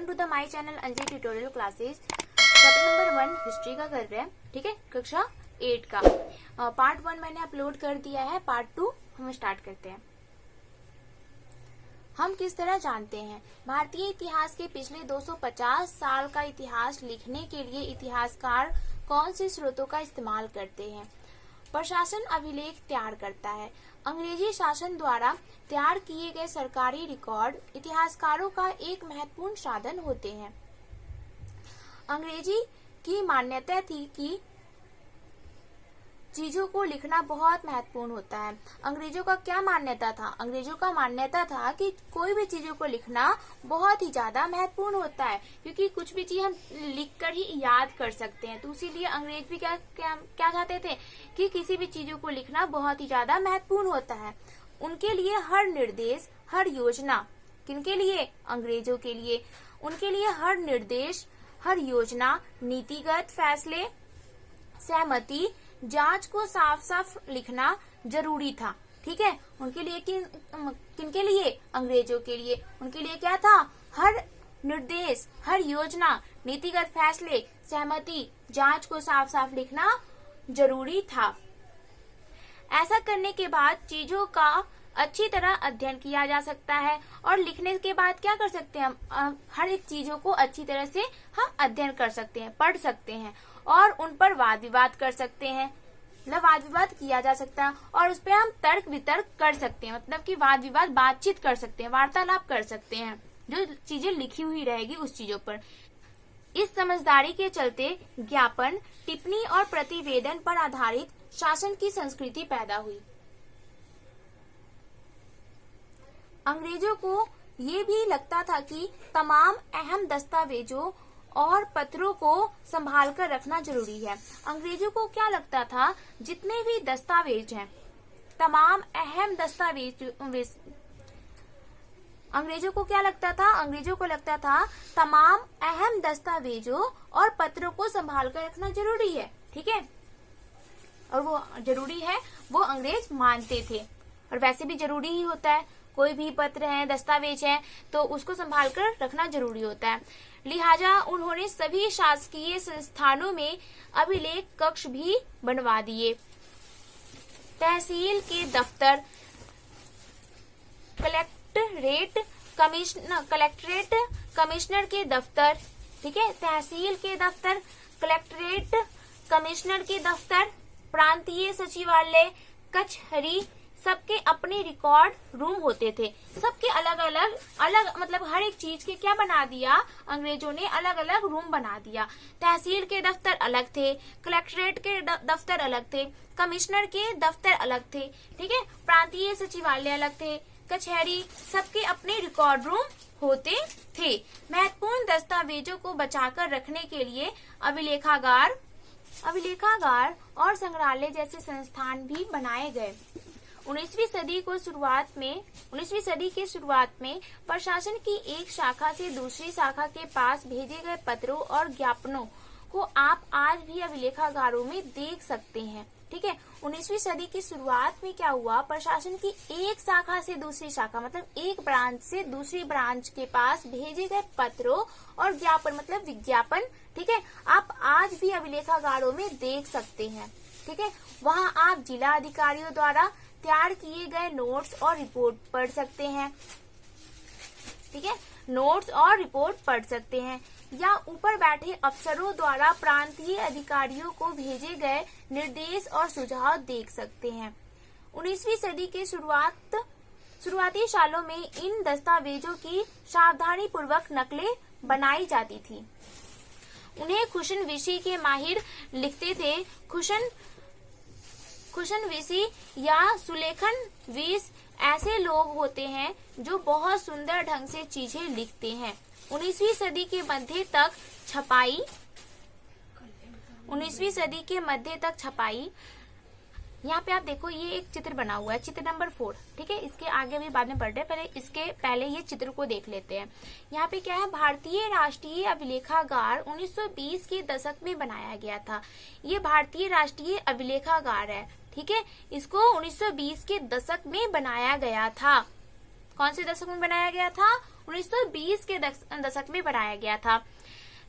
Welcome to the my channel Anjali tutorial classes. Chapter number 1 history का कर रहे हैं, ठीक है, कक्षा 8 का। पार्ट 1 मैंने अपलोड कर दिया है, पार्ट 2 हम स्टार्ट करते हैं। हम किस तरह जानते हैं? भारतीय इतिहास के पिछले 250 साल का इतिहास लिखने के लिए इतिहासकार कौन से स्रोतों का इस्तेमाल करते हैं? प्रशासन अभिलेख तैयार करता है। अंग्रेजी शासन द्वारा तैयार किए गए सरकारी रिकॉर्ड इतिहासकारों का एक महत्वपूर्ण साधन होते हैं। अंग्रेजी की मान्यता थी कि चीजों को लिखना बहुत महत्वपूर्ण होता है। अंग्रेजों का क्या मान्यता था? अंग्रेजों का मान्यता था कि कोई भी चीजों को लिखना बहुत ही ज्यादा महत्वपूर्ण होता है, क्योंकि कुछ भी चीज हम लिखकर ही याद कर सकते हैं। तो इसीलिए अंग्रेज भी क्या चाहते थे कि किसी भी चीजों को लिखना बहुत ही ज्यादा महत्वपूर्ण होता है। उनके लिए हर निर्देश, हर योजना, किनके लिए? अंग्रेजों के लिए। उनके लिए हर निर्देश, हर योजना, नीतिगत फैसले, सहमति, जांच को साफ साफ लिखना जरूरी था। ठीक है, उनके लिए किनके लिए? अंग्रेजों के लिए। उनके लिए क्या था? हर निर्देश, हर योजना, नीतिगत फैसले, सहमति, जांच को साफ साफ लिखना जरूरी था। ऐसा करने के बाद चीजों का अच्छी तरह अध्ययन किया जा सकता है, और लिखने के बाद क्या कर सकते हैं हम? हर एक चीजों को अच्छी तरह से हम अध्ययन कर सकते हैं, पढ़ सकते हैं, और उन पर वाद विवाद कर सकते हैं। मतलब वाद विवाद किया जा सकता है, और उस पर हम तर्क वितर्क कर सकते हैं। मतलब कि वाद विवाद, बातचीत कर सकते हैं, वार्तालाप कर सकते हैं, जो चीजें लिखी हुई रहेगी उस चीजों पर। इस समझदारी के चलते ज्ञापन, टिप्पणी और प्रतिवेदन पर आधारित शासन की संस्कृति पैदा हुई। अंग्रेजों को ये भी लगता था कि तमाम अहम दस्तावेजों और पत्रों को संभाल कर रखना जरूरी है। अंग्रेजों को क्या लगता था? जितने भी दस्तावेज हैं, तमाम अहम दस्तावेज, अंग्रेजों को क्या लगता था? अंग्रेजों को लगता था तमाम अहम दस्तावेजों और पत्रों को संभाल कर रखना जरूरी है। ठीक है, और वो जरूरी है, वो अंग्रेज मानते थे, और वैसे भी जरूरी ही होता है। कोई भी पत्र है, दस्तावेज है, तो उसको संभाल कर रखना जरूरी होता है। लिहाजा उन्होंने सभी शासकीय संस्थानों में अभिलेख कक्ष भी बनवा दिए। तहसील के दफ्तर, कलेक्टरेट कमिश्नर के दफ्तर, ठीक है, तहसील के दफ्तर, कलेक्टरेट कमिश्नर के दफ्तर, प्रांतीय सचिवालय, कचहरी, सबके अपने रिकॉर्ड रूम होते थे। सबके अलग अलग मतलब हर एक चीज के क्या बना दिया? अंग्रेजों ने अलग अलग रूम बना दिया। तहसील के दफ्तर अलग थे, कलेक्टरेट के दफ्तर अलग थे, कमिश्नर के दफ्तर अलग थे, ठीक है, प्रांतीय सचिवालय अलग थे, कचहरी, सबके अपने रिकॉर्ड रूम होते थे। महत्वपूर्ण दस्तावेजों को बचाकर रखने के लिए अभिलेखागार और संग्रहालय जैसे संस्थान भी बनाए गए। 19वीं सदी के शुरुआत में प्रशासन की एक शाखा से दूसरी शाखा के पास भेजे गए पत्रों और ज्ञापनों को आप आज भी अभिलेखागारों में देख सकते हैं। ठीक है, 19वीं सदी की शुरुआत में क्या हुआ? प्रशासन की एक शाखा से दूसरी शाखा, मतलब एक ब्रांच से दूसरी ब्रांच के पास भेजे गए पत्रों और ज्ञापन, मतलब विज्ञापन, ठीक है, आप आज भी अभिलेखागारों में देख सकते हैं। ठीक है, वहाँ आप जिला अधिकारियों द्वारा तैयार किए गए नोट्स और रिपोर्ट पढ़ सकते हैं। ठीक है, नोट्स और रिपोर्ट पढ़ सकते हैं, या ऊपर बैठे अफसरों द्वारा प्रांतीय अधिकारियों को भेजे गए निर्देश और सुझाव देख सकते हैं। 19वीं सदी के शुरुआती सालों में इन दस्तावेजों की सावधानी पूर्वक नकलें बनाई जाती थी। उन्हें खुशन विशी के माहिर लिखते थे। खुशन विशी या सुलेखन विश ऐसे लोग होते हैं जो बहुत सुंदर ढंग से चीजें लिखते हैं। 19वीं सदी के मध्य तक छपाई, यहाँ पे आप देखो ये एक चित्र बना हुआ है, चित्र नंबर 4, ठीक है, इसके आगे भी बाद में पढ़ रहे, पहले ये चित्र को देख लेते हैं। यहाँ पे क्या है? भारतीय राष्ट्रीय अभिलेखागार 1920 के दशक में बनाया गया था। ये भारतीय राष्ट्रीय अभिलेखागार है, ठीक है, इसको 1920 के दशक में बनाया गया था। कौन से दशक में बनाया गया था? 1920 के दशक में बनाया गया था।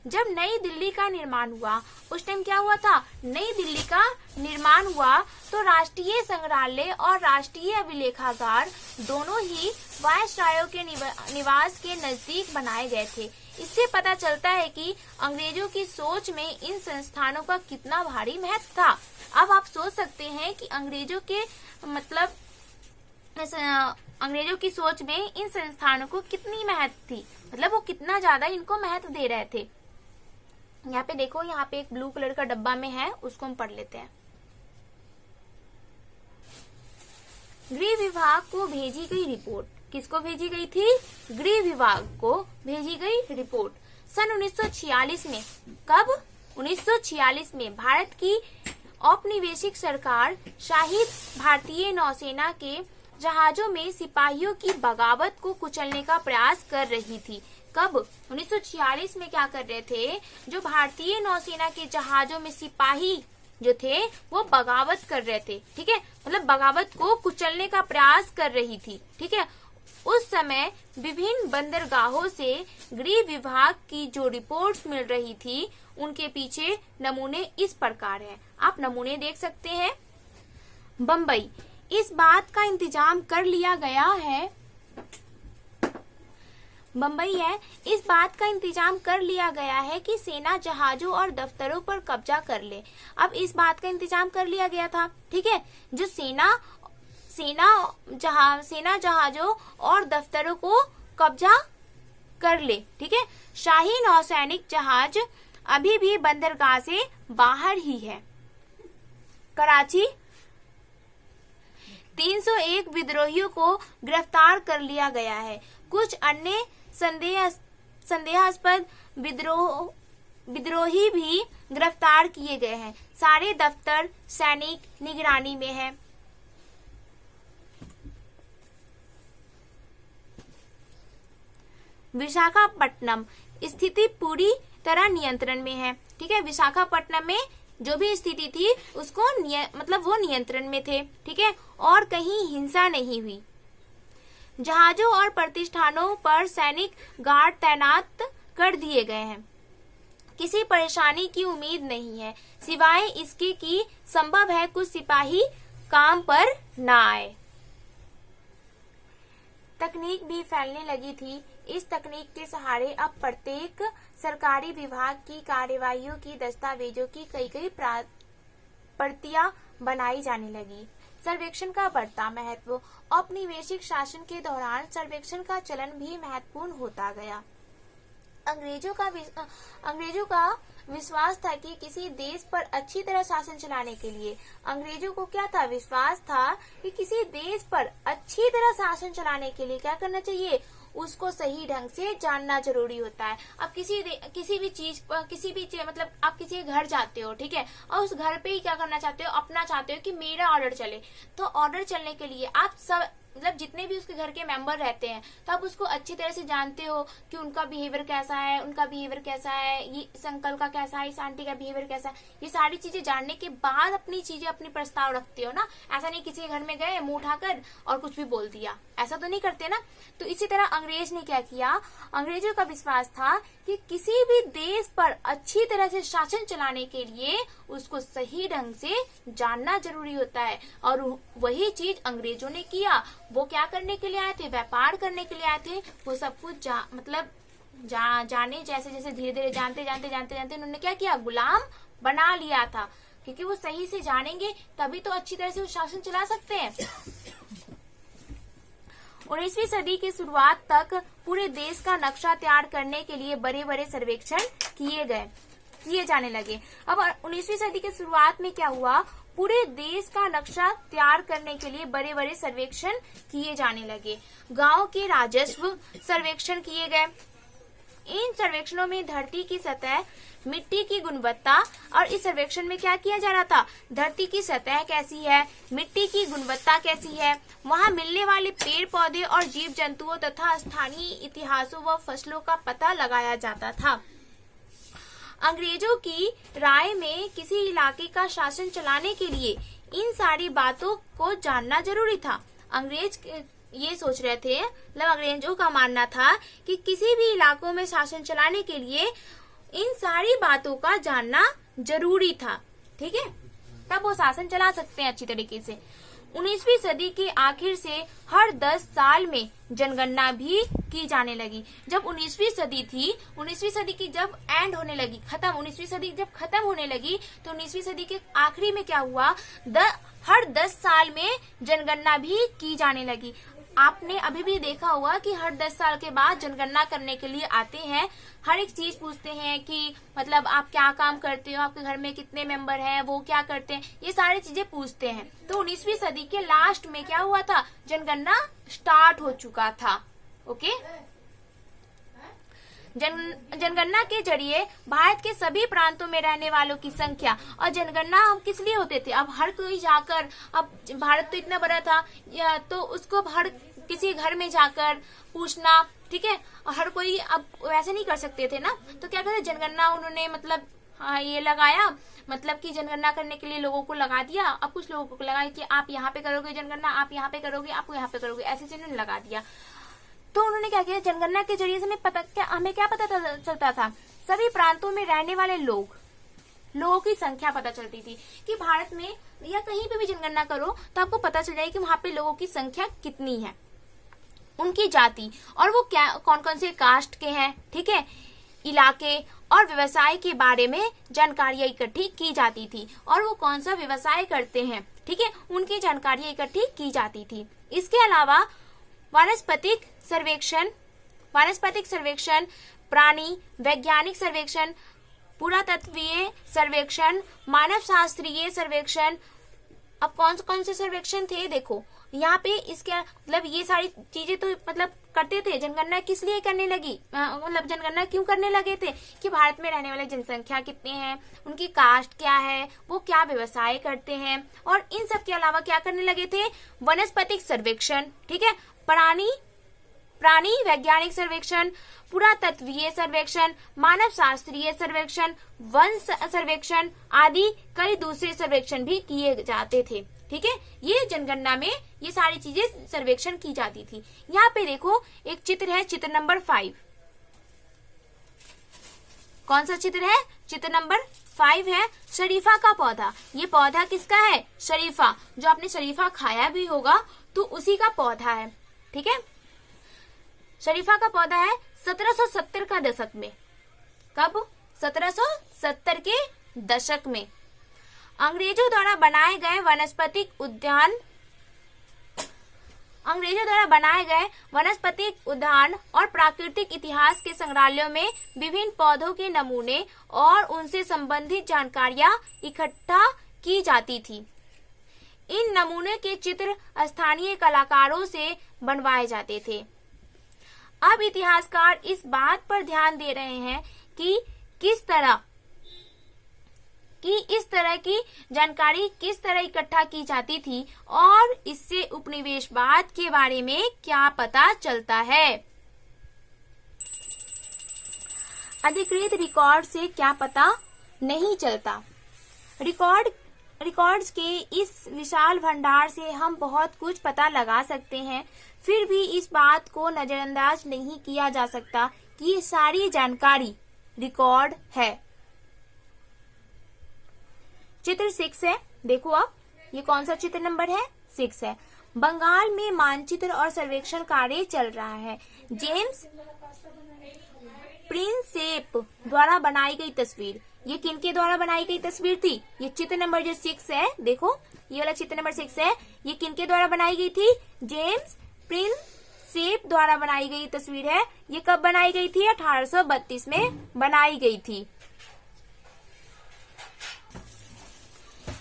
जब नई दिल्ली का निर्माण हुआ, उस टाइम क्या हुआ था, नई दिल्ली का निर्माण हुआ तो राष्ट्रीय संग्रहालय और राष्ट्रीय अभिलेखागार दोनों ही वायसरायों के निवास के नजदीक बनाए गए थे। इससे पता चलता है कि अंग्रेजों की सोच में इन संस्थानों का कितना भारी महत्व था। अब आप सोच सकते हैं कि अंग्रेजों की सोच में इन संस्थानों को कितनी महत्व थी, मतलब वो कितना ज्यादा इनको महत्व दे रहे थे। यहाँ पे देखो, यहाँ पे एक ब्लू कलर का डब्बा में है, उसको हम पढ़ लेते हैं। गृह विभाग को भेजी गई रिपोर्ट, किसको भेजी गई थी, गृह विभाग को भेजी गई रिपोर्ट सन 1946 में। कब, 1946 में भारत की औपनिवेशिक सरकार शाहिद भारतीय नौसेना के जहाजों में सिपाहियों की बगावत को कुचलने का प्रयास कर रही थी। कब, 1946 में क्या कर रहे थे, जो भारतीय नौसेना के जहाजों में सिपाही जो थे वो बगावत कर रहे थे, ठीक है, मतलब बगावत को कुचलने का प्रयास कर रही थी, ठीक है। उस समय विभिन्न बंदरगाहों से गृह विभाग की जो रिपोर्ट्स मिल रही थी, उनके पीछे नमूने इस प्रकार हैं, आप नमूने देख सकते हैं। बम्बई, इस बात का इंतजाम कर लिया गया है, बम्बई है, इस बात का इंतजाम कर लिया गया है कि सेना जहाजों और दफ्तरों पर कब्जा कर ले। अब इस बात का इंतजाम कर लिया गया था, ठीक है, जो सेना जहाजों और दफ्तरों को कब्जा कर ले, ठीक है। शाही नौसैनिक जहाज अभी भी बंदरगाह से बाहर ही है। कराची, 301 विद्रोहियों को गिरफ्तार कर लिया गया है। कुछ अन्य संदेहास्पद विद्रोही भी गिरफ्तार किए गए हैं। सारे दफ्तर सैनिक निगरानी में है। विशाखापट्टनम, स्थिति पूरी तरह नियंत्रण में है, ठीक है। विशाखापट्टनम में जो भी स्थिति थी उसको मतलब वो नियंत्रण में थे, ठीक है, और कहीं हिंसा नहीं हुई। जहाजों और प्रतिष्ठानों पर सैनिक गार्ड तैनात कर दिए गए हैं। किसी परेशानी की उम्मीद नहीं है, सिवाय इसके कि संभव है कुछ सिपाही काम पर न आए। तकनीक भी फैलने लगी थी। इस तकनीक के सहारे अब प्रत्येक सरकारी विभाग की कार्यवाहियों की दस्तावेजों की कई प्रतियां बनाई जाने लगी। सर्वेक्षण का बढ़ता महत्व, औपनिवेशिक शासन के दौरान सर्वेक्षण का चलन भी महत्वपूर्ण होता गया। अंग्रेजों का विश्वास था कि किसी देश पर अच्छी तरह शासन चलाने के लिए, अंग्रेजों को क्या था, विश्वास था कि किसी देश पर अच्छी तरह शासन चलाने के लिए क्या करना चाहिए, उसको सही ढंग से जानना जरूरी होता है। अब किसी भी चीज मतलब आप किसी के घर जाते हो, ठीक है, और उस घर पे ही क्या करना चाहते हो, अपना चाहते हो कि मेरा ऑर्डर चले, तो ऑर्डर चलने के लिए आप सब मतलब जितने भी उसके घर के मेंबर रहते हैं तो आप उसको अच्छी तरह से जानते हो कि उनका बिहेवियर कैसा है, उनका बिहेवियर कैसा है, ये इस अंकल का कैसा है, इस आंटी का बिहेवियर कैसा है। ये सारी चीजें जानने के बाद अपनी प्रस्ताव रखते हो ना। ऐसा नहीं किसी के घर में गए मुंह उठाकर और कुछ भी बोल दिया, ऐसा तो नहीं करते ना। तो इसी तरह अंग्रेज ने क्या किया, अंग्रेजों का विश्वास था कि किसी भी देश पर अच्छी तरह से शासन चलाने के लिए उसको सही ढंग से जानना जरूरी होता है। और वही चीज अंग्रेजों ने किया। वो क्या करने के लिए आए थे, व्यापार करने के लिए आए थे। वो सब कुछ जाने जैसे जैसे धीरे धीरे जानते उन्होंने क्या किया, गुलाम बना लिया था, क्योंकि वो सही से जानेंगे तभी तो अच्छी तरह से वो शासन चला सकते हैं। 19वीं सदी की शुरुआत तक पूरे देश का नक्शा तैयार करने के लिए बड़े बड़े सर्वेक्षण किए जाने लगे। अब 19वीं सदी की शुरुआत में क्या हुआ, पूरे देश का नक्शा तैयार करने के लिए बड़े बड़े सर्वेक्षण किए जाने लगे। गांव के राजस्व सर्वेक्षण किए गए। इन सर्वेक्षणों में धरती की सतह, मिट्टी की गुणवत्ता, और इस सर्वेक्षण में क्या किया जा रहा था, धरती की सतह कैसी है, मिट्टी की गुणवत्ता कैसी है, वहां मिलने वाले पेड़ पौधे और जीव जंतुओं तथा स्थानीय इतिहासों व फसलों का पता लगाया जाता था। अंग्रेजों की राय में किसी इलाके का शासन चलाने के लिए इन सारी बातों को जानना जरूरी था। ये सोच रहे थे, मतलब अंग्रेजों का मानना था कि किसी भी इलाकों में शासन चलाने के लिए इन सारी बातों का जानना जरूरी था, ठीक है, तब वो शासन चला सकते हैं अच्छी तरीके से। 19वीं सदी के आखिर से हर 10 साल में जनगणना भी की जाने लगी। जब 19वीं सदी थी, 19वीं सदी की जब एंड होने लगी, खत्म, 19वीं सदी जब खत्म होने लगी तो 19वीं सदी के आखिरी में क्या हुआ, हर 10 साल में जनगणना भी की जाने लगी। आपने अभी भी देखा होगा कि हर 10 साल के बाद जनगणना करने के लिए आते हैं, हर एक चीज पूछते हैं कि मतलब आप क्या काम करते हो, आपके घर में कितने मेंबर हैं, वो क्या करते हैं, ये सारी चीजें पूछते हैं। तो 19वीं सदी के लास्ट में क्या हुआ था, जनगणना स्टार्ट हो चुका था। ओके, जनगणना के जरिए भारत के सभी प्रांतों में रहने वालों की संख्या, और जनगणना हम किस लिए होते थे, अब हर कोई जाकर, अब भारत तो इतना बड़ा था तो उसको हर किसी घर में जाकर पूछना, ठीक है, और हर कोई अब वैसे नहीं कर सकते थे ना, तो क्या कहते, जनगणना उन्होंने मतलब ये लगाया, मतलब कि जनगणना करने के लिए लोगों को लगा दिया। अब कुछ लोगों को लगाया कि आप यहाँ पे करोगे जनगणना, आप यहाँ पे करोगे, आप यहाँ पे करोगे, ऐसे उन्होंने लगा दिया। तो उन्होंने क्या किया, जनगणना के जरिए से हमें क्या पता चलता था, सभी प्रांतों में रहने वाले लोगों की संख्या पता चलती थी कि भारत में या कहीं पे भी जनगणना करो तो आपको पता चल जाए कि वहां पे लोगों की संख्या कितनी है, उनकी जाति, और वो क्या कौन कौन से कास्ट के हैं, ठीक है, इलाके और व्यवसाय के बारे में जानकारियां इकट्ठी की जाती थी, और वो कौन सा व्यवसाय करते हैं, ठीक है, उनकी जानकारियां इकट्ठी की जाती थी। इसके अलावा वानस्पतिक सर्वेक्षण, प्राणी वैज्ञानिक सर्वेक्षण, पुरातत्वीय सर्वेक्षण, मानव शास्त्रीय सर्वेक्षण। अब कौन से सर्वेक्षण थे, देखो यहाँ पे इसके मतलब ये सारी चीजें तो मतलब करते थे। जनगणना किस लिए करने लगी, मतलब जनगणना क्यों करने लगे थे कि भारत में रहने वाले जनसंख्या कितने हैं, उनकी कास्ट क्या है, वो क्या व्यवसाय करते हैं, और इन सब के अलावा क्या करने लगे थे, वनस्पतिक सर्वेक्षण, ठीक है, प्राणी वैज्ञानिक सर्वेक्षण, पुरातत्वीय सर्वेक्षण, मानव शास्त्रीय सर्वेक्षण, वन सर्वेक्षण आदि कई दूसरे सर्वेक्षण भी किए जाते थे, ठीक है। ये जनगणना में ये सारी चीजें सर्वेक्षण की जाती थी। यहाँ पे देखो एक चित्र है, चित्र नंबर 5। कौन सा चित्र है, चित्र नंबर 5 है, शरीफा का पौधा। ये पौधा किसका है, शरीफा, जो आपने शरीफा खाया भी होगा तो उसी का पौधा है, ठीक है। शरीफा का पौधा है 1770 का दशक में, कब, 1770 के दशक में अंग्रेजों द्वारा बनाए गए वनस्पतिक उद्यान और प्राकृतिक इतिहास के संग्रहालयों में विभिन्न पौधों के नमूने और उनसे संबंधित जानकारियां इकट्ठा की जाती थी। इन नमूने के चित्र स्थानीय कलाकारों से बनवाए जाते थे। अब इतिहासकार इस बात पर ध्यान दे रहे हैं कि इस तरह की जानकारी किस तरह इकट्ठा की जाती थी और इससे उपनिवेशवाद के बारे में क्या पता चलता है। अधिकृत रिकॉर्ड से क्या पता नहीं चलता। रिकॉर्ड्स के इस विशाल भंडार से हम बहुत कुछ पता लगा सकते हैं, फिर भी इस बात को नजरअंदाज नहीं किया जा सकता कि ये सारी जानकारी रिकॉर्ड है। चित्र 6 है, देखो आप, ये कौन सा चित्र नंबर है, 6 है। बंगाल में मानचित्र और सर्वेक्षण कार्य चल रहा है। जेम्स प्रिंसेप द्वारा बनाई गई तस्वीर, ये किनके द्वारा बनाई गई तस्वीर थी, ये चित्र नंबर जो 6 है, देखो ये वाला चित्र नंबर 6 है, ये किनके द्वारा बनाई गई थी, जेम्स प्रिंसेप द्वारा बनाई गई तस्वीर है। ये कब बनाई गई थी, 1832 में बनाई गई थी।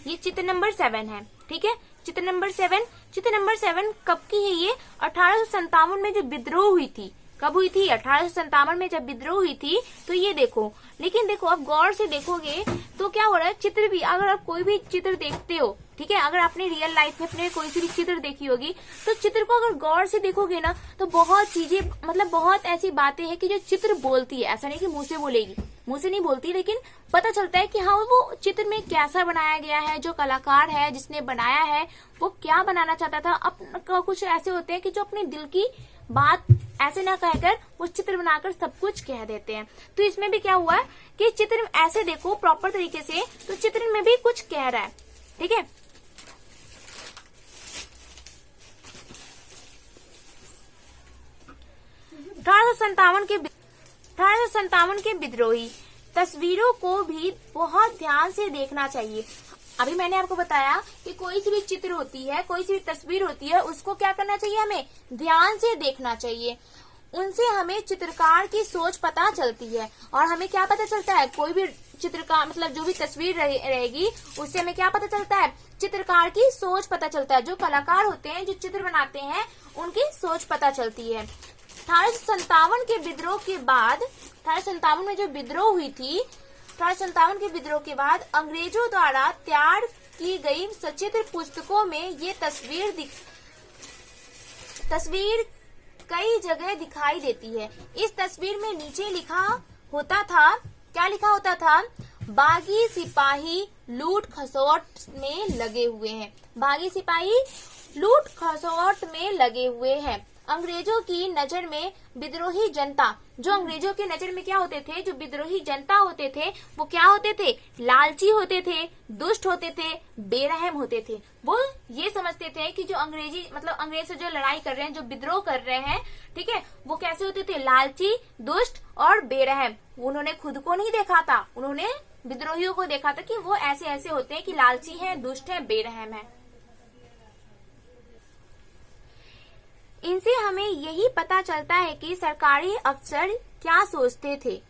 ये चित्र नंबर 7 है, ठीक है। चित्र नंबर 7 कब की है, ये 1857 में जो विद्रोह हुई थी, कब हुई थी? 1857 में जब विद्रोह हुई थी। तो ये देखो, लेकिन देखो अब गौर से देखोगे तो क्या हो रहा है, चित्र भी, अगर आप कोई भी चित्र देखते हो, ठीक है, अगर आपने रियल लाइफ में अपने कोई सी भी चित्र देखी होगी, तो चित्र को अगर गौर से देखोगे ना, तो बहुत चीजें, मतलब बहुत ऐसी बातें हैं कि जो चित्र बोलती है। ऐसा नहीं कि मुंह से बोलेगी, मुंह से नहीं बोलती, लेकिन पता चलता है कि हाँ वो चित्र में कैसा बनाया गया है, जो कलाकार है जिसने बनाया है वो क्या बनाना चाहता था। अब कुछ ऐसे होते हैं कि जो अपने दिल की बात ऐसे ना कहकर वो चित्र बनाकर सब कुछ कह देते हैं। तो इसमें भी क्या हुआ कि चित्र ऐसे देखो प्रॉपर तरीके से, तो चित्र में भी कुछ कह रहा है, ठीक है। अठारह सौ संतावन के विद्रोही तस्वीरों को भी बहुत ध्यान से देखना चाहिए। अभी मैंने आपको बताया कि कोई सी भी चित्र होती है, कोई सी भी तस्वीर होती है, उसको क्या करना चाहिए, हमें ध्यान से देखना चाहिए। उनसे हमें चित्रकार की सोच पता चलती है। और हमें क्या पता चलता है, कोई भी चित्रकार, मतलब जो भी तस्वीर रहेगी, उससे हमें क्या पता चलता है, चित्रकार की सोच पता चलता है। जो कलाकार होते हैं, जो चित्र बनाते हैं, उनकी सोच पता चलती है। 1857 के विद्रोह के बाद, 1857 में जो विद्रोह हुई थी, 1857 के विद्रोह के बाद अंग्रेजों द्वारा तैयार की गई सचित्र पुस्तकों में ये तस्वीर कई जगह दिखाई देती है। इस तस्वीर में नीचे लिखा होता था, क्या लिखा होता था, बागी सिपाही लूट खसोट में लगे हुए हैं। बागी सिपाही लूट खसोट में लगे हुए हैं। अंग्रेजों की नजर में विद्रोही जनता, जो अंग्रेजों की नजर में क्या होते थे, जो विद्रोही जनता होते थे, वो क्या होते थे, लालची होते थे, दुष्ट होते थे, बेरहम होते थे। वो ये समझते थे कि जो अंग्रेज से जो लड़ाई कर रहे हैं, जो विद्रोह कर रहे हैं, ठीक है, वो कैसे होते थे, लालची, दुष्ट और बेरहम। उन्होंने खुद को नहीं देखा था, उन्होंने विद्रोहियों को देखा था कि वो ऐसे ऐसे होते हैं कि लालची हैं, दुष्ट हैं, बेरहम हैं। इनसे हमें यही पता चलता है कि सरकारी अफसर क्या सोचते थे,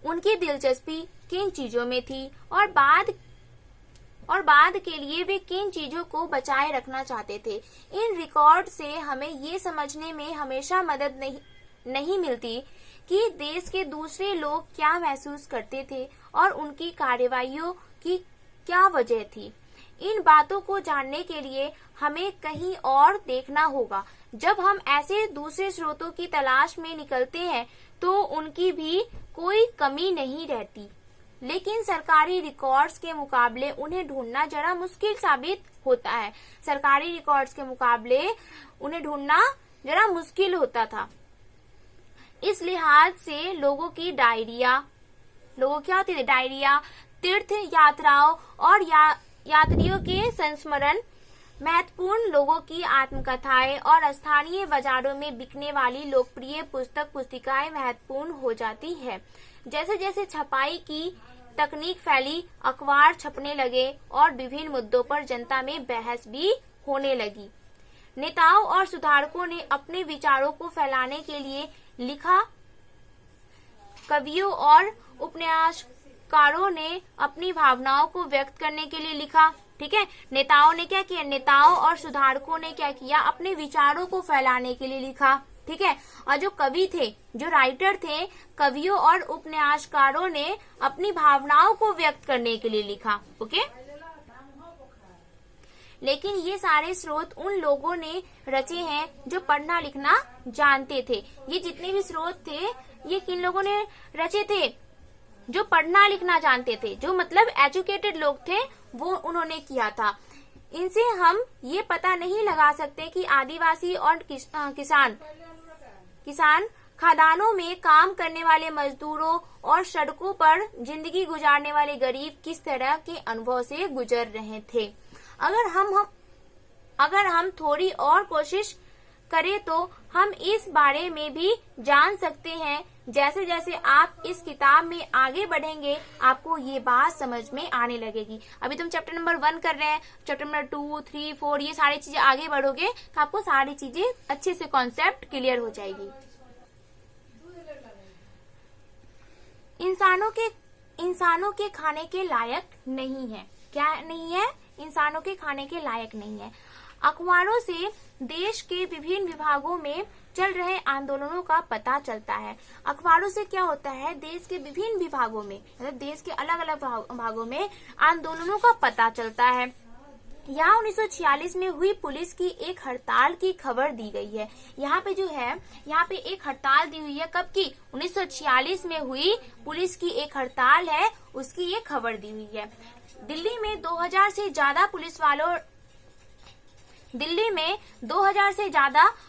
उनकी दिलचस्पी किन चीजों में थी, और बाद के लिए वे किन चीजों को बचाए रखना चाहते थे। इन रिकॉर्ड से हमें ये समझने में हमेशा मदद नहीं मिलती कि देश के दूसरे लोग क्या महसूस करते थे और उनकी कार्रवाइयों की क्या वजह थी। इन बातों को जानने के लिए हमें कहीं और देखना होगा। जब हम ऐसे दूसरे स्रोतों की तलाश में निकलते हैं तो उनकी भी कोई कमी नहीं रहती, लेकिन सरकारी रिकॉर्ड्स के मुकाबले उन्हें ढूंढना जरा मुश्किल साबित होता है। सरकारी रिकॉर्ड्स के मुकाबले उन्हें ढूंढना जरा मुश्किल होता था। इस लिहाज से लोगों क्या होती थी, डायरिया, तीर्थ यात्राओं और यात्रियों के संस्मरण, महत्वपूर्ण लोगों की आत्मकथाएं और स्थानीय बाजारों में बिकने वाली लोकप्रिय पुस्तिकाएं महत्वपूर्ण हो जाती है। जैसे जैसे छपाई की तकनीक फैली, अखबार छपने लगे और विभिन्न मुद्दों पर जनता में बहस भी होने लगी। नेताओं और सुधारकों ने अपने विचारों को फैलाने के लिए लिखा, कवियों और उपन्यासकारों ने अपनी भावनाओं को व्यक्त करने के लिए लिखा, ठीक है। नेताओं ने क्या किया, नेताओं और सुधारकों ने क्या किया, अपने विचारों को फैलाने के लिए लिखा, ठीक है। और जो कवि थे, जो राइटर थे, कवियों और उपन्यासकारों ने अपनी भावनाओं को व्यक्त करने के लिए लिखा, ओके। लेकिन ये सारे स्रोत उन लोगों ने रचे हैं जो पढ़ना लिखना जानते थे। ये जितने भी स्रोत थे, ये किन लोगों ने रचे थे, जो पढ़ना लिखना जानते थे, जो मतलब एजुकेटेड लोग थे, वो उन्होंने किया था। इनसे हम ये पता नहीं लगा सकते कि आदिवासी और किसान खदानों में काम करने वाले मजदूरों और सड़कों पर जिंदगी गुजारने वाले गरीब किस तरह के अनुभव से गुजर रहे थे। अगर हम थोड़ी और कोशिश करें तो हम इस बारे में भी जान सकते हैं। जैसे जैसे आप इस किताब में आगे बढ़ेंगे, आपको ये बात समझ में आने लगेगी। अभी तुम चैप्टर नंबर 1 कर रहे हैं, चैप्टर नंबर 2, 3, 4 ये सारी चीजें आगे बढ़ोगे तो आपको सारी चीजें अच्छे से कॉन्सेप्ट क्लियर हो जाएगी। इंसानों के खाने के लायक नहीं है। क्या नहीं है? इंसानों के खाने के लायक नहीं है। अखबारों से देश के विभिन्न विभागों में चल रहे आंदोलनों का पता चलता है। अखबारों से क्या होता है, देश के विभिन्न विभागों में, मतलब देश के अलग अलग भागों में आंदोलनों का पता चलता है। यहाँ 1946 में हुई पुलिस की एक हड़ताल की खबर दी गई है। यहाँ पे जो है, यहाँ पे एक हड़ताल दी हुई है, कब की? 1946 में हुई पुलिस की एक हड़ताल है, उसकी ये खबर दी हुई है। दिल्ली में 2000 से ज्यादा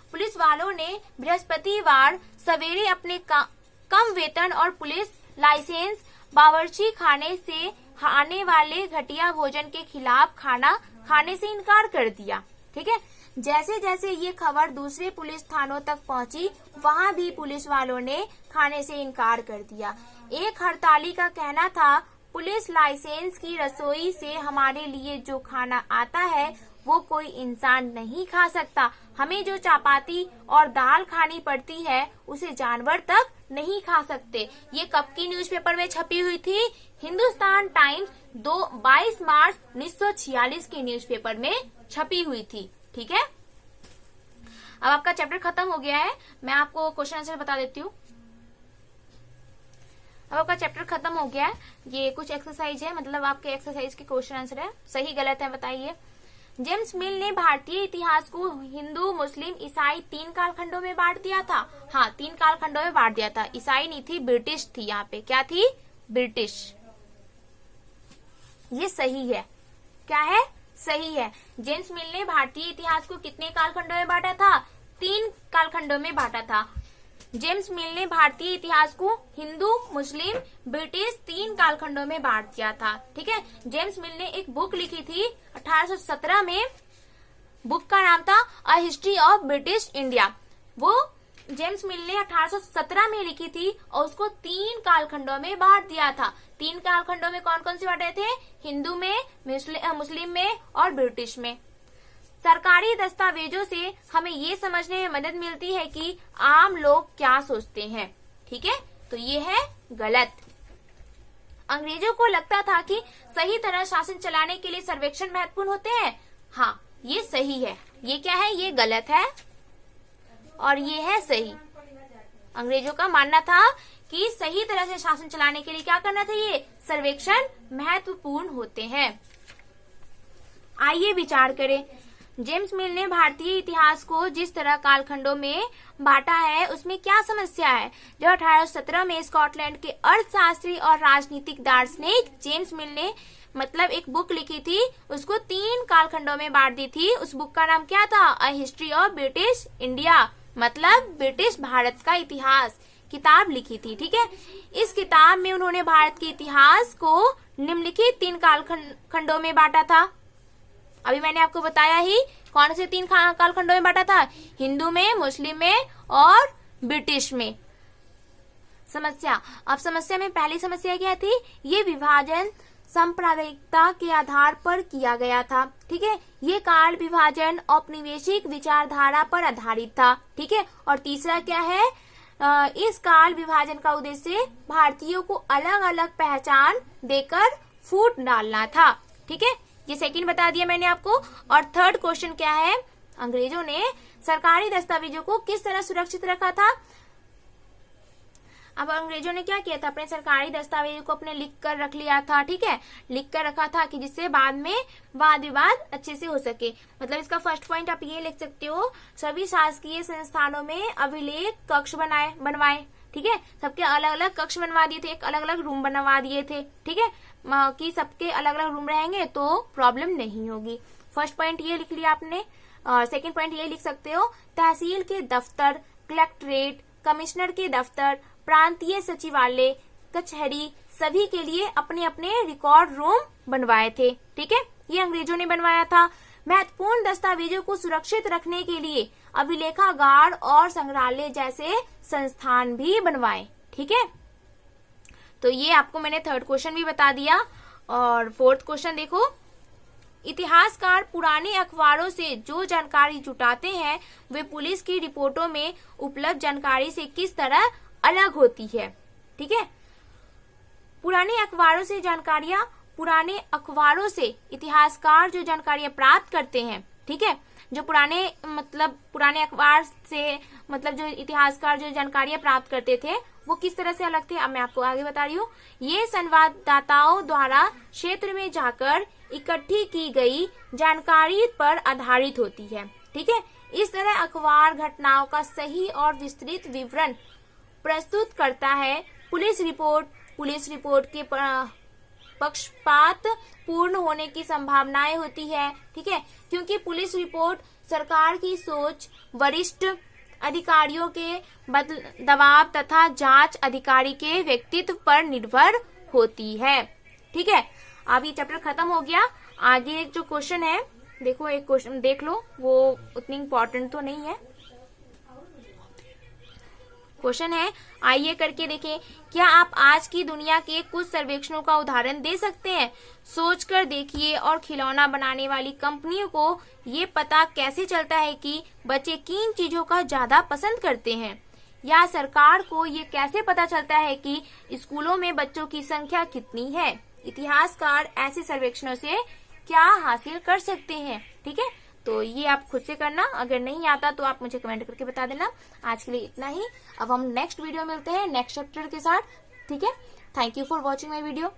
पुलिस वालों ने बृहस्पतिवार सवेरे अपने कम वेतन और पुलिस लाइसेंस बावर्ची खाने से आने वाले घटिया भोजन के खिलाफ खाना खाने से इनकार कर दिया। ठीक है, जैसे जैसे ये खबर दूसरे पुलिस थानों तक पहुंची, वहां भी पुलिस वालों ने खाने से इनकार कर दिया। एक हड़ताली का कहना था, पुलिस लाइसेंस की रसोई से हमारे लिए जो खाना आता है वो कोई इंसान नहीं खा सकता। हमें जो चपाती और दाल खानी पड़ती है उसे जानवर तक नहीं खा सकते। ये कब की न्यूज़पेपर में छपी हुई थी? हिंदुस्तान टाइम्स 22 मार्च 1946 के न्यूज़पेपर में छपी हुई थी। ठीक है, अब आपका चैप्टर खत्म हो गया है। मैं आपको क्वेश्चन आंसर बता देती हूँ। अब आपका चैप्टर खत्म हो गया है। ये कुछ एक्सरसाइज है, मतलब आपके एक्सरसाइज के क्वेश्चन आंसर है, सही गलत है बताइए। जेम्स मिल ने भारतीय इतिहास को हिंदू, मुस्लिम, ईसाई 3 कालखंडों में बांट दिया था। हाँ, 3 कालखंडों में बांट दिया था। ईसाई नहीं थी, ब्रिटिश थी। यहाँ पे क्या थी? ब्रिटिश। ये सही है। क्या है? सही है। जेम्स मिल ने भारतीय इतिहास को कितने कालखंडों में बांटा था? 3 कालखंडों में बांटा था। जेम्स मिल ने भारतीय इतिहास को हिंदू, मुस्लिम, ब्रिटिश 3 कालखंडों में बांट दिया था। ठीक है, जेम्स मिल ने एक बुक लिखी थी 1817 में। बुक का नाम था a history of British India. वो जेम्स मिल ने 1817 में लिखी थी और उसको 3 कालखंडों में बांट दिया था। 3 कालखंडों में कौन कौन से बांटे थे? हिंदू में, मुस्लिम में और ब्रिटिश में। सरकारी दस्तावेजों से हमें ये समझने में मदद मिलती है कि आम लोग क्या सोचते हैं। ठीक है, तो ये है गलत। अंग्रेजों को लगता था कि सही तरह शासन चलाने के लिए सर्वेक्षण महत्वपूर्ण होते हैं। हाँ, ये सही है। ये क्या है? ये गलत है और ये है सही। अंग्रेजों का मानना था कि सही तरह से शासन चलाने के लिए क्या करना चाहिए? सर्वेक्षण महत्वपूर्ण होते हैं। आइए विचार करें। जेम्स मिल ने भारतीय इतिहास को जिस तरह कालखंडों में बांटा है उसमें क्या समस्या है? जब 1817 में स्कॉटलैंड के अर्थशास्त्री और राजनीतिक दार्शनिक जेम्स मिल ने मतलब एक बुक लिखी थी, उसको 3 कालखंडों में बांट दी थी। उस बुक का नाम क्या था? A history of British India, मतलब ब्रिटिश भारत का इतिहास किताब लिखी थी। ठीक है, इस किताब में उन्होंने भारत के इतिहास को निम्नलिखित 3 कालखंडों में बांटा था। अभी मैंने आपको बताया ही कौन से 3 कालखंडों में बांटा था? हिंदू में, मुस्लिम में और ब्रिटिश में। समस्या, अब समस्या में पहली समस्या क्या थी? ये विभाजन सांप्रदायिकता के आधार पर किया गया था। ठीक है, ये काल विभाजन औपनिवेशिक विचारधारा पर आधारित था। ठीक है, और तीसरा क्या है? इस काल विभाजन का उद्देश्य भारतीयों को अलग अलग पहचान देकर फूट डालना था। ठीक है, ये सेकंड बता दिया मैंने आपको। और थर्ड क्वेश्चन क्या है? अंग्रेजों ने सरकारी दस्तावेजों को किस तरह सुरक्षित रखा था? अब अंग्रेजों ने क्या किया था? अपने सरकारी दस्तावेजों को अपने लिख कर रख लिया था। ठीक है, लिख कर रखा था कि जिससे बाद में वाद विवाद अच्छे से हो सके। मतलब इसका फर्स्ट पॉइंट आप ये लिख सकते हो, सभी शासकीय संस्थानों में अभिलेख कक्ष बनवाए। ठीक है, सबके अलग अलग कक्ष बनवा दिए थे, एक अलग अलग रूम बनवा दिए थे। ठीक है, कि सबके अलग अलग रूम रहेंगे तो प्रॉब्लम नहीं होगी। फर्स्ट पॉइंट ये लिख लिया आपने। और सेकंड पॉइंट ये लिख सकते हो, तहसील के दफ्तर, कलेक्ट्रेट, कमिश्नर के दफ्तर, प्रांतीय सचिवालय, कचहरी सभी के लिए अपने अपने रिकॉर्ड रूम बनवाए थे। ठीक है, ये अंग्रेजों ने बनवाया था। महत्वपूर्ण दस्तावेजों को सुरक्षित रखने के लिए अभिलेखागार और संग्रहालय जैसे संस्थान भी बनवाए। ठीक है, तो ये आपको मैंने थर्ड क्वेश्चन भी बता दिया। और फोर्थ क्वेश्चन देखो, इतिहासकार पुराने अखबारों से जो जानकारी जुटाते हैं वे पुलिस की रिपोर्टों में उपलब्ध जानकारी से किस तरह अलग होती है। ठीक है, पुराने अखबारों से इतिहासकार जो जानकारियां प्राप्त करते हैं, ठीक है, जो पुराने अखबार से जो इतिहासकार जो जानकारियां प्राप्त करते थे वो किस तरह से अलग थे, अब मैं आपको आगे बता रही हूँ। ये संवाददाताओं द्वारा क्षेत्र में जाकर इकट्ठी की गई जानकारी पर आधारित होती है। ठीक है, इस तरह अखबार घटनाओं का सही और विस्तृत विवरण प्रस्तुत करता है। पुलिस रिपोर्ट के पक्षपात पूर्ण होने की संभावनाएं होती है। ठीक है, क्योंकि पुलिस रिपोर्ट सरकार की सोच, वरिष्ठ अधिकारियों के दबाव तथा जांच अधिकारी के व्यक्तित्व पर निर्भर होती है। ठीक है, अब ये चैप्टर खत्म हो गया। आगे जो क्वेश्चन है, देखो एक क्वेश्चन देख लो, वो उतनी इम्पोर्टेंट तो नहीं है। क्वेश्चन है, आइए करके देखें। क्या आप आज की दुनिया के कुछ सर्वेक्षणों का उदाहरण दे सकते हैं? सोचकर देखिए और खिलौना बनाने वाली कंपनियों को ये पता कैसे चलता है कि बच्चे किन चीजों का ज्यादा पसंद करते हैं? या सरकार को ये कैसे पता चलता है कि स्कूलों में बच्चों की संख्या कितनी है? इतिहासकार ऐसे सर्वेक्षणों से क्या हासिल कर सकते हैं? ठीक है, तो ये आप खुद से करना, अगर नहीं आता तो आप मुझे कमेंट करके बता देना। आज के लिए इतना ही, अब हम नेक्स्ट वीडियो मिलते हैं नेक्स्ट चैप्टर के साथ। ठीक है, thank you for watching my video.